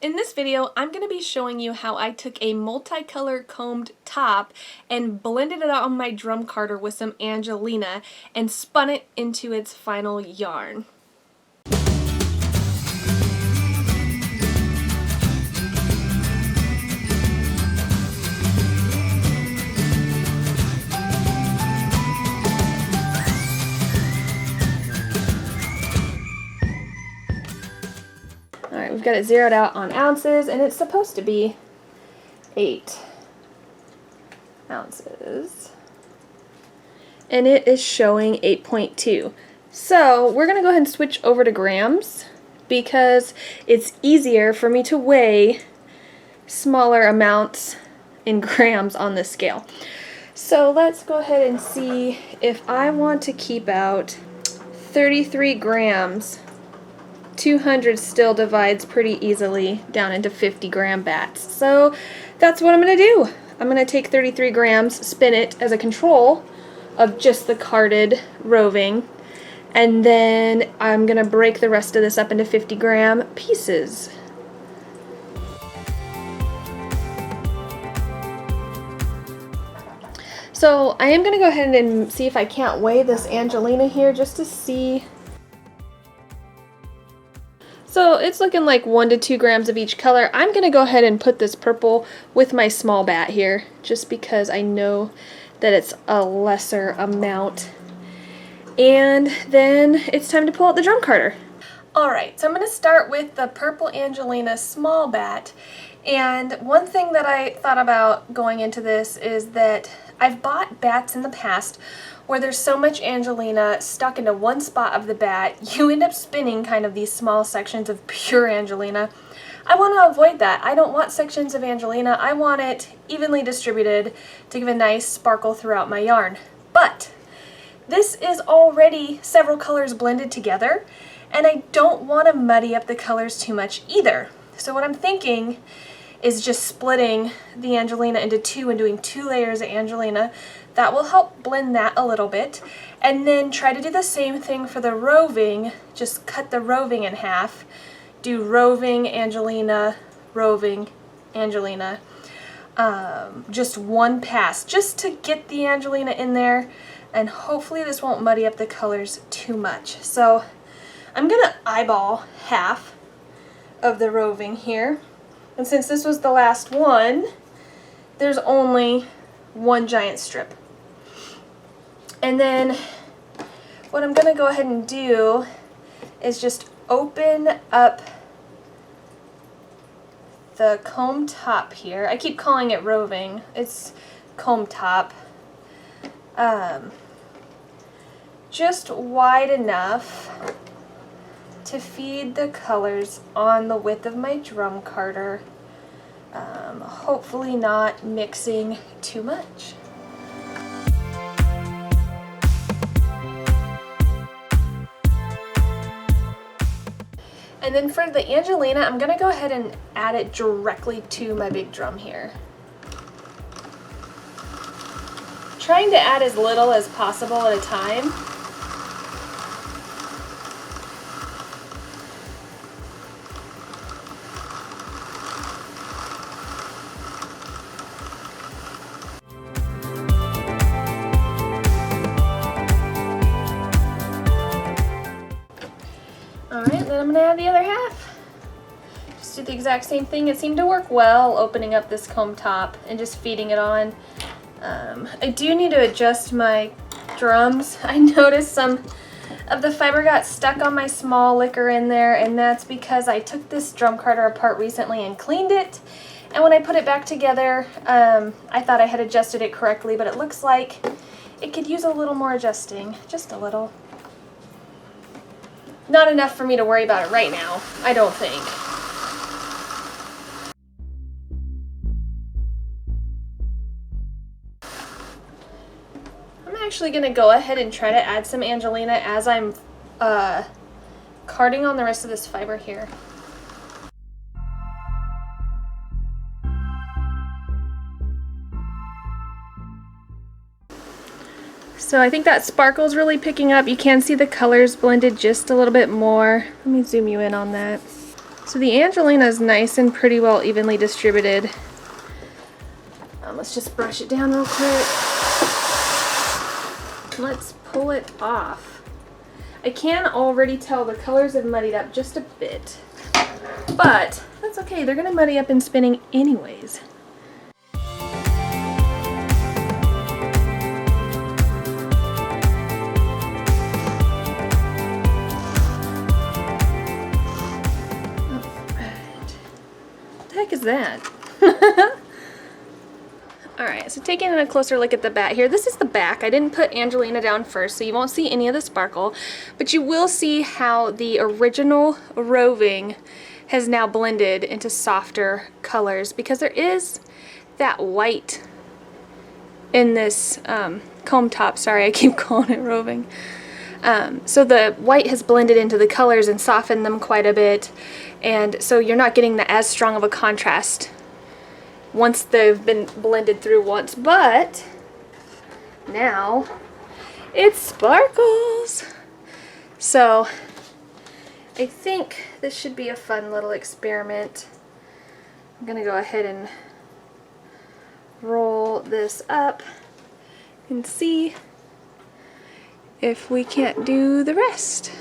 In this video, I'm going to be showing you how I took a multicolor combed top and blended it out on my drum carder with some Angelina and spun it into its final yarn. Alright, we've got it zeroed out on ounces, and it's supposed to be 8 ounces. And it is showing 8.2. So we're going to go ahead and switch over to grams because it's easier for me to weigh smaller amounts in grams on this scale. So let's go ahead and see if I want to keep out 33 grams. 200 still divides pretty easily down into 50-gram bats. So that's what I'm going to do. I'm going to take 33 grams, spin it as a control of just the carded roving, and then I'm going to break the rest of this up into 50-gram pieces. So I am going to go ahead and see if I can't weigh this Angelina here just to see. So it's looking like 1 to 2 grams of each color. I'm going to go ahead and put this purple with my small bat here, just because I know that it's a lesser amount. And then it's time to pull out the drum carder. Alright, so I'm going to start with the purple Angelina small bat. And one thing that I thought about going into this is that I've bought bats in the past where there's so much Angelina stuck into one spot of the bat, you end up spinning kind of these small sections of pure Angelina. I want to avoid that. I don't want sections of Angelina. I want it evenly distributed to give a nice sparkle throughout my yarn. But this is already several colors blended together, and I don't want to muddy up the colors too much either. So what I'm thinking is just splitting the Angelina into 2 and doing 2 layers of Angelina. That will help blend that a little bit. And then try to do the same thing for the roving. Just cut the roving in half. Do roving, Angelina, roving, Angelina. Just one pass, just to get the Angelina in there. And hopefully this won't muddy up the colors too much. So I'm going to eyeball half of the roving here. And since this was the last one, there's only one giant strip. And then what I'm going to go ahead and do is just open up the comb top here. I keep calling it roving. It's comb top. Just wide enough to feed the colors on the width of my drum carder. Hopefully not mixing too much. And then for the Angelina, I'm going to go ahead and add it directly to my big drum here. Trying to add as little as possible at a time. Alright, then I'm going to add the other half. Just do the exact same thing. It seemed to work well, opening up this comb top and just feeding it on. I do need to adjust my drums. I noticed some of the fiber got stuck on my small licker in there, and that's because I took this drum carder apart recently and cleaned it. And when I put it back together, I thought I had adjusted it correctly, but it looks like it could use a little more adjusting. Just a little. Not enough for me to worry about it right now, I don't think. I'm actually going to go ahead and try to add some Angelina as I'm carding on the rest of this fiber here. So I think that sparkle's really picking up. You can see the colors blended just a little bit more. Let me zoom you in on that. So the Angelina is nice and pretty well evenly distributed. Let's just brush it down real quick. Let's pull it off. I can already tell the colors have muddied up just a bit, but that's okay. They're gonna muddy up in spinning anyways. What the heck is that? Alright, so taking a closer look at the bat here, this is the back. I didn't put Angelina down first, so you won't see any of the sparkle, but you will see how the original roving has now blended into softer colors because there is that white in this comb top. Sorry, I keep calling it roving. So the white has blended into the colors and softened them quite a bit, and so you're not getting as strong of a contrast once they've been blended through once, but now it sparkles. So I think this should be a fun little experiment. I'm gonna go ahead and roll this up and see if we can't do the rest.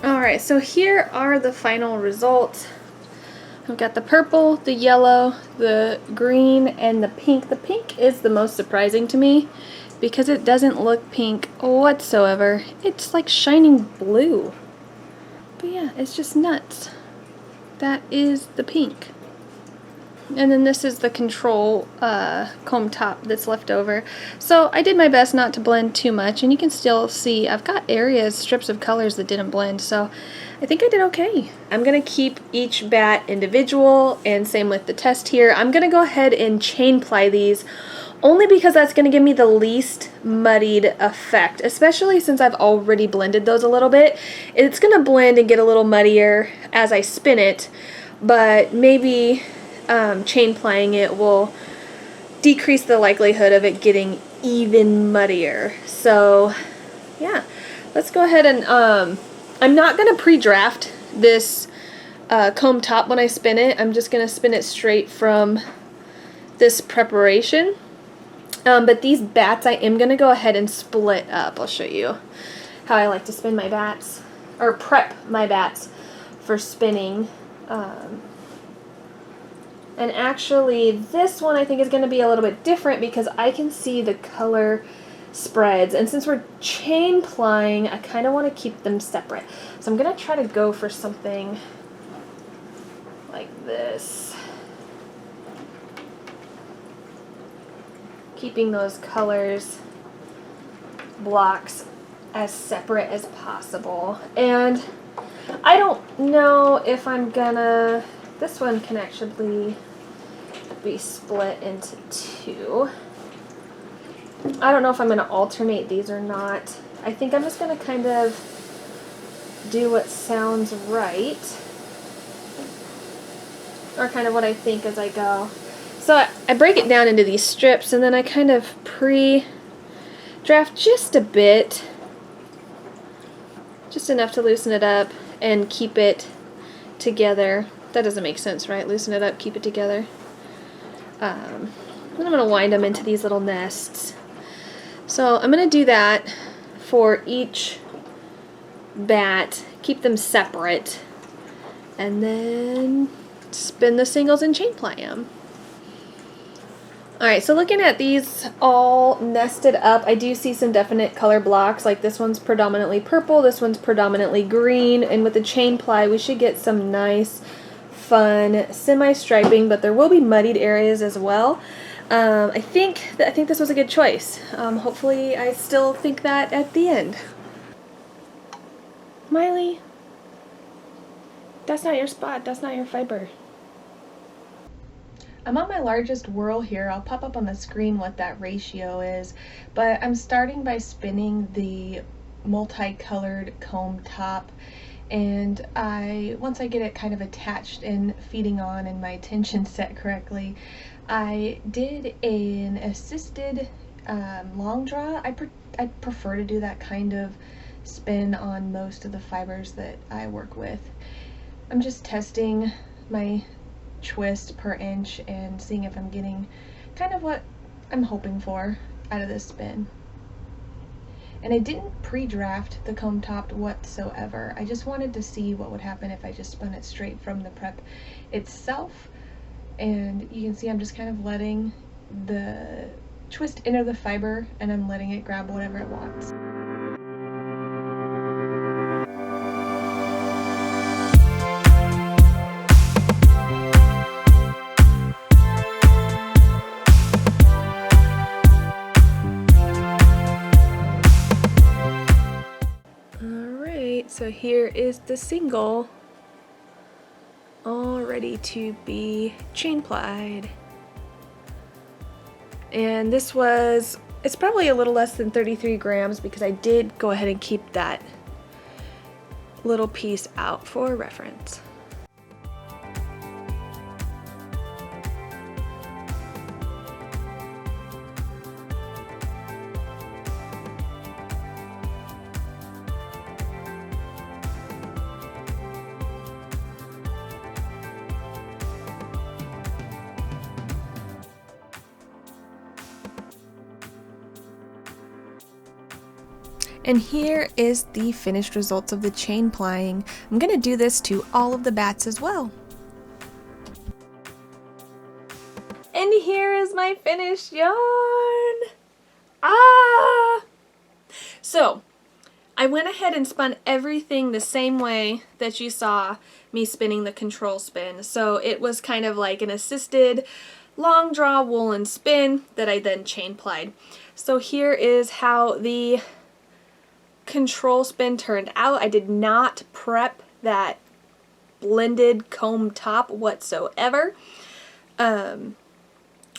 Alright, so here are the final results. I've got the purple, the yellow, the green, and the pink. The pink is the most surprising to me because it doesn't look pink whatsoever. It's like shining blue. But yeah, it's just nuts. That is the pink. And then this is the control comb top that's left over. So I did my best not to blend too much, and you can still see I've got areas, strips of colors that didn't blend, so I think I did okay. I'm going to keep each bat individual, and same with the test here. I'm going to go ahead and chain ply these only because that's going to give me the least muddied effect, especially since I've already blended those a little bit. It's going to blend and get a little muddier as I spin it, but maybe chain plying it will decrease the likelihood of it getting even muddier. So yeah, let's go ahead and I'm not going to pre-draft this comb top when I spin it. I'm just going to spin it straight from this preparation. But these bats I am going to go ahead and split up. I'll show you how I like to spin my bats, or prep my bats for spinning. And actually this one I think is going to be a little bit different because I can see the color spreads, and since we're chain plying I kind of want to keep them separate. So I'm going to try to go for something like this, keeping those colors blocks as separate as possible. And I don't know if I'm gonna, this one can actually be split into two. I don't know if I'm going to alternate these or not. I think I'm just going to kind of do what sounds right, or kind of what I think as I go. So I break it down into these strips, and then I kind of pre-draft just a bit, just enough to loosen it up and keep it together. That doesn't make sense, right? Loosen it up, keep it together. Then I'm going to wind them into these little nests. So I'm going to do that for each bat, keep them separate, and then spin the singles and chain ply them. Alright, so looking at these all nested up, I do see some definite color blocks, like this one's predominantly purple, this one's predominantly green, and with the chain ply we should get some nice, fun semi-striping, but there will be muddied areas as well. I think this was a good choice. Hopefully I still think that at the end. Miley, that's not your spot, that's not your fiber. I'm on my largest whirl here. I'll pop up on the screen what that ratio is, but I'm starting by spinning the multicolored comb top, and once I get it kind of attached and feeding on and my tension set correctly, I did an assisted long draw. I prefer to do that kind of spin on most of the fibers that I work with. I'm just testing my twist per inch and seeing if I'm getting kind of what I'm hoping for out of this spin. And I didn't pre-draft the comb top whatsoever. I just wanted to see what would happen if I just spun it straight from the prep itself. And you can see I'm just kind of letting the twist enter the fiber, and I'm letting it grab whatever it wants. So here is the single, all ready to be chain plied. And this was, it's probably a little less than 33 grams because I did go ahead and keep that little piece out for reference. And here is the finished results of the chain plying. I'm going to do this to all of the bats as well. And here is my finished yarn. So I went ahead and spun everything the same way that you saw me spinning the control spin. So it was kind of like an assisted long draw woolen spin that I then chain plied. So here is how the control spin turned out. I did not prep that blended comb top whatsoever. Or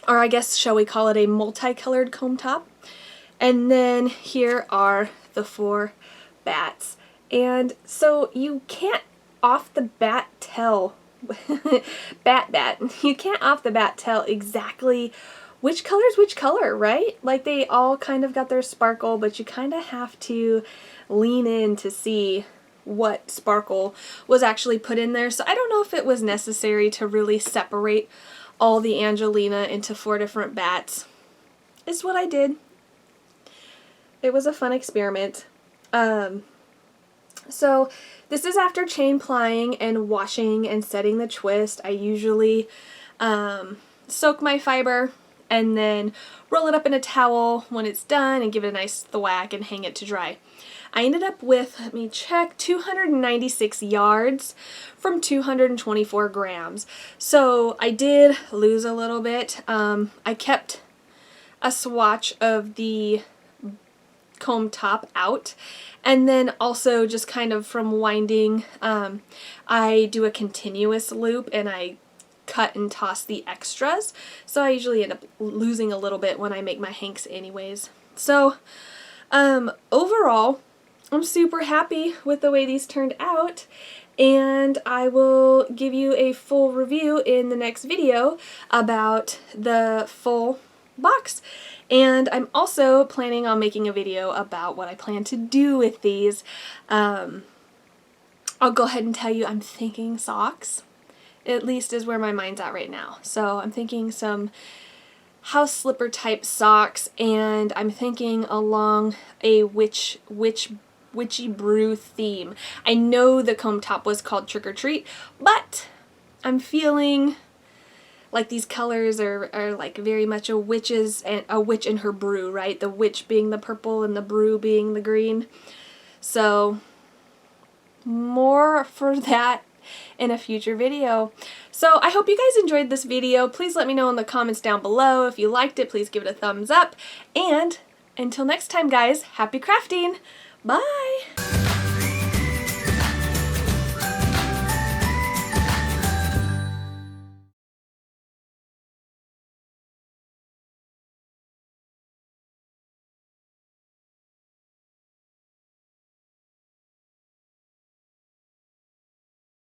I guess, shall we call it a multicolored comb top? And then here are the 4 bats. And so you can't off the bat tell, you can't off the bat tell exactly which color is which color, right? Like they all kind of got their sparkle, but you kind of have to lean in to see what sparkle was actually put in there. So I don't know if it was necessary to really separate all the Angelina into 4 different bats. It's what I did. It was a fun experiment. So this is after chain plying and washing and setting the twist. I usually soak my fiber and then roll it up in a towel when it's done and give it a nice thwack and hang it to dry. I ended up with, let me check, 296 yards from 224 grams. So I did lose a little bit. I kept a swatch of the comb top out, and then also just kind of from winding, I do a continuous loop and I cut and toss the extras, so I usually end up losing a little bit when I make my hanks anyways. So overall, I'm super happy with the way these turned out, and I will give you a full review in the next video about the full box. And I'm also planning on making a video about what I plan to do with these. I'll go ahead and tell you I'm thinking socks. At least is where my mind's at right now. So I'm thinking some house slipper type socks, and I'm thinking along a witchy brew theme. I know the comb top was called Trick or Treat, but I'm feeling like these colors are like very much a witch and her brew, right? The witch being the purple and the brew being the green. So more for that in a future video. So I hope you guys enjoyed this video. Please let me know in the comments down below. If you liked it, please give it a thumbs up. And until next time, guys, happy crafting! Bye!